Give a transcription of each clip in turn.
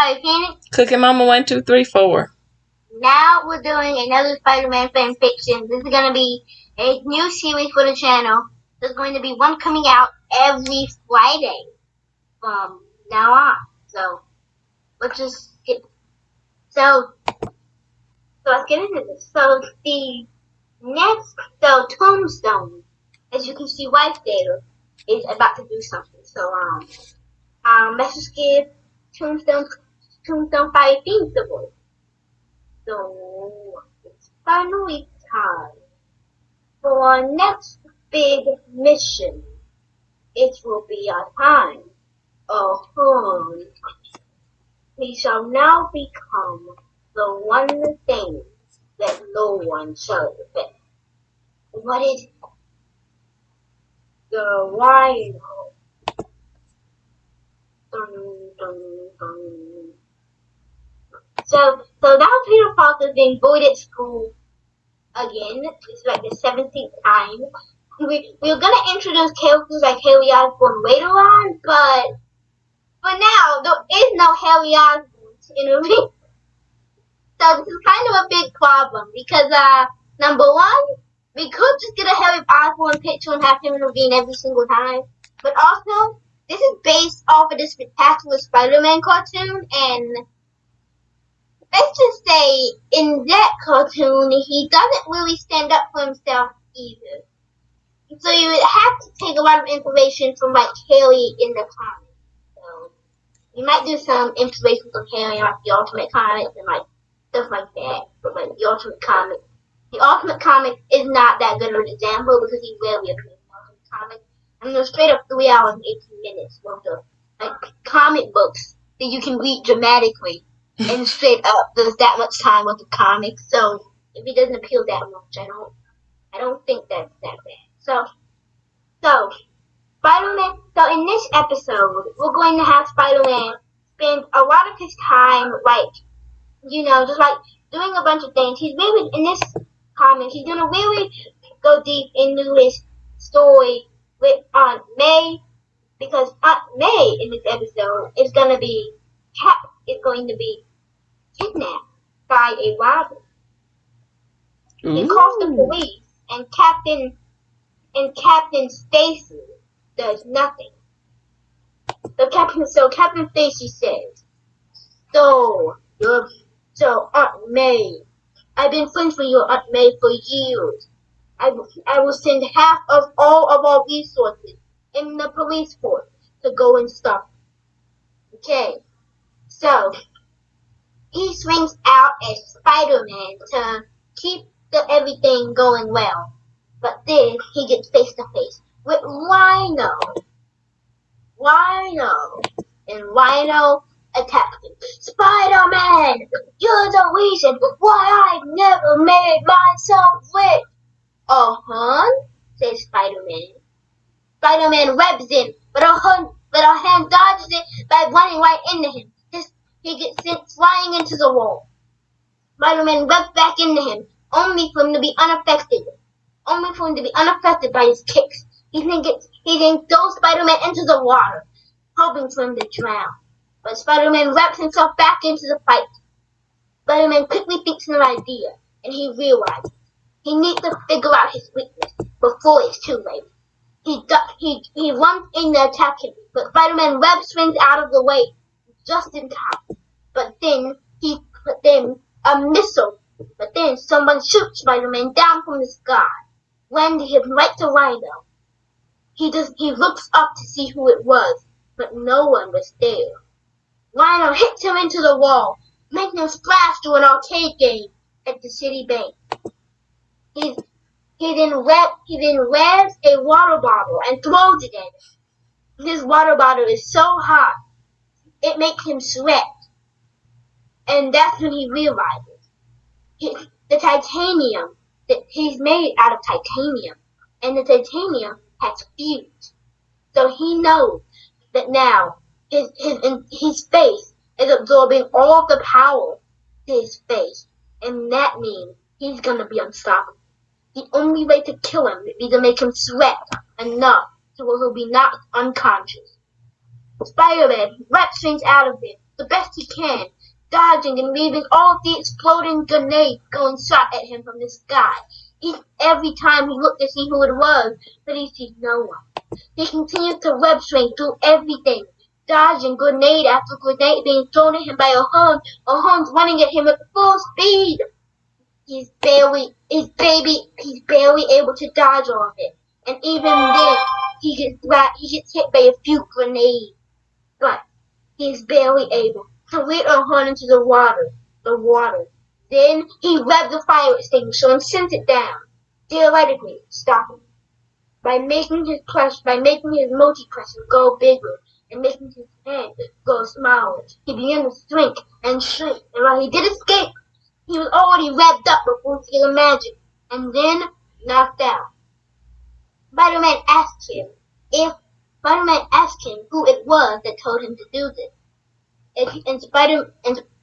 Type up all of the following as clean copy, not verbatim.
Alright, Phoenix. Cookie Mama 1, 2, 3, 4. Now we're doing another Spider-Man fan fiction. This is going to be a new series for the channel. There's going to be one coming out every Friday from now on. So, let's just get... So let's get into this. So, Tombstone, as you can see right there, is about to do something. So, let's just give Tombstone 5 things the voice. So, it's finally time for our next big mission. It will be our time of home. We shall now become the one thing that no one shall defend. What is it? The Rhino. Dun, dun, dun. So now Peter Parker's being bullied at school again. It's like the 17th time. We're gonna introduce characters like Harry Osborn later on, but for now there is no Harry Osborn in the ring. So this is kind of a big problem because number one, we could just get a Harry Osborn picture and have him intervene every single time, but also this is based off of the Spectacular Spider-Man cartoon, and let's just say, in that cartoon, he doesn't really stand up for himself either. So you would have to take a lot of information from, like, Harry in the comics. So, you might do some inspiration from Harry, like the Ultimate Comics and, like, stuff like that. But, like, the Ultimate Comic is not that good of an example because he rarely appears in the Ultimate Comic. I mean, there's straight up 3 hours and 18 minutes worth of, like, comic books that you can read dramatically. And straight up, there's that much time with the comics, so if he doesn't appeal that much, I don't think that's that bad. So Spider-Man. So in this episode, we're going to have Spider-Man spend a lot of his time, like, just like doing a bunch of things. He's really in this comic. He's gonna really go deep into his story with Aunt May, because Aunt May in this episode is going to be kidnapped by a robber. He calls the police, and Captain Stacy does nothing. So Captain Stacy says, "So Aunt May, I've been friends with your Aunt May for years. I will send half of all of our resources in the police force to go and stop him." Okay, so he swings out as Spider-Man to keep everything going well. But then he gets face to face with Rhino. And Rhino attacks him. "Spider-Man, you're the reason why I never made myself rich." Says Spider-Man. Spider-Man webs him, but our hand dodges it by running right into him. He gets sent flying into the wall. Spider-Man webs back into him, only for him to be unaffected by his kicks. He then throws Spider-Man into the water, hoping for him to drown. But Spider-Man wraps himself back into the fight. Spider-Man quickly thinks of an idea, and he realizes he needs to figure out his weakness before it's too late. He runs in to attack him, but Spider-Man web swings out of the way just in time. But then someone shoots Spider-Man down from the sky, landing him right to Rhino. He looks up to see who it was, but no one was there. Rhino hits him into the wall, making him splash to an arcade game at the city bank. He then grabs a water bottle and throws it at him. This water bottle is so hot, it makes him sweat. And that's when he realizes the titanium, that he's made out of titanium, and the titanium has fused. So he knows that now his face is absorbing all of the power to his face, and that means he's gonna be unstoppable. The only way to kill him would be to make him sweat enough so he'll be knocked unconscious. Spider-Man web swings out of it the best he can, dodging and leaving all of the exploding grenades going shot at him from the sky. Every time he looked to see who it was, but he sees no one. He continued to web swing through everything, dodging grenade after grenade being thrown at him by Ohun's running at him at full speed. He's barely able to dodge all of it. And even then, he gets hit by a few grenades. But he's barely able to lead Ohun into the water. Then he grabbed the fire extinguisher and sent it down, theoretically stopping him. By making his multi-pressure go bigger and making his hand go smaller, he began to shrink and shrink. And while he did escape, he was already revved up before he could imagine, and then knocked out. Spider-Man asked him who it was that told him to do this.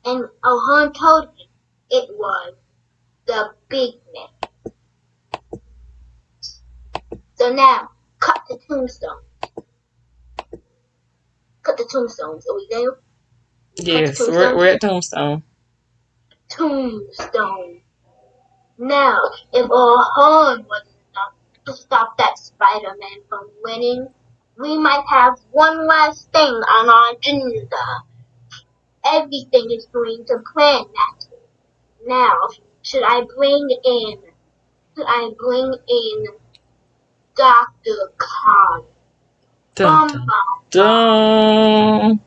And Ohun told him it was the Big Man. So now, cut the tombstone. Cut the tombstones. Are we there? Yes, we're at Tombstone. Tombstone. Now, if Ohun wasn't enough to stop that Spider-Man from winning, we might have one last thing on our agenda. Everything is going to plan that. Now, should I bring in Dr. Khan? Dun, dun, dun.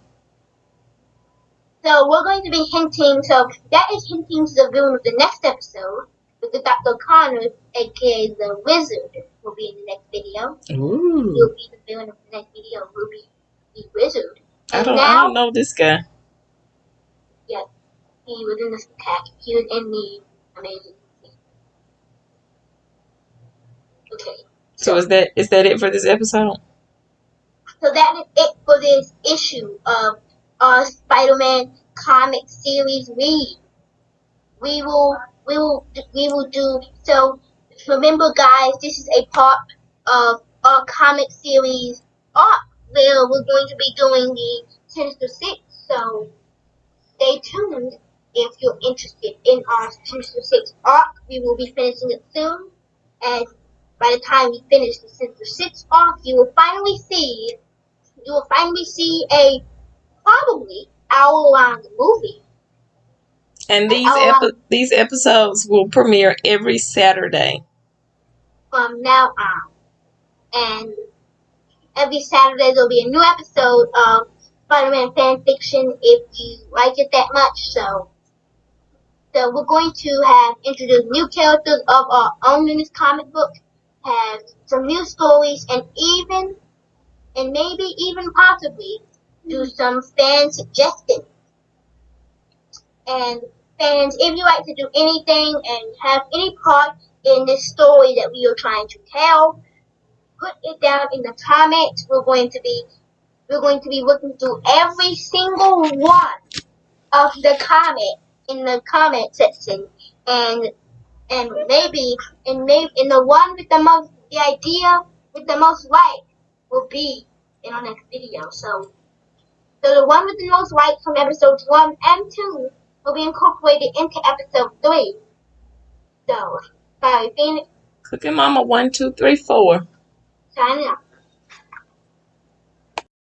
So we're going to be hinting, so that is hinting to the villain of the next episode, with the Dr. Connor, aka the Wizard, will be in the next video. Ooh. He'll be the villain of the next video, will be the Wizard. I don't know this guy. Yes, he was in the attack. He was in the Amazing. Okay. So is that it for this episode? So that is it for this issue of our Spider-Man comic series read. We will do so. Remember, guys, this is a part of our comic series arc where we're going to be doing the Sinister Six. So stay tuned if you're interested in our Sinister Six arc. We will be finishing it soon, and by the time we finish the Sinister Six arc, you will finally see a probably hour-long movie. And these episodes will premiere every Saturday from now on. And every Saturday there'll be a new episode of Spider-Man fan fiction if you like it that much. So we're going to have introduced new characters of our own in this comic book, have some new stories, and maybe even possibly do some fan suggestions. And fans, if you like to do anything and have any part in this story that we are trying to tell, put it down in the comments. We're going to be looking through every single one of the comment in the comment section, and maybe in the one with the idea with the most like will be in our next video. So the one with the most likes from episodes 1 and 2 will be incorporated into episode 3. So, bye, Phoenix. Cooking Mama 1, 2, 3, 4. Signing out.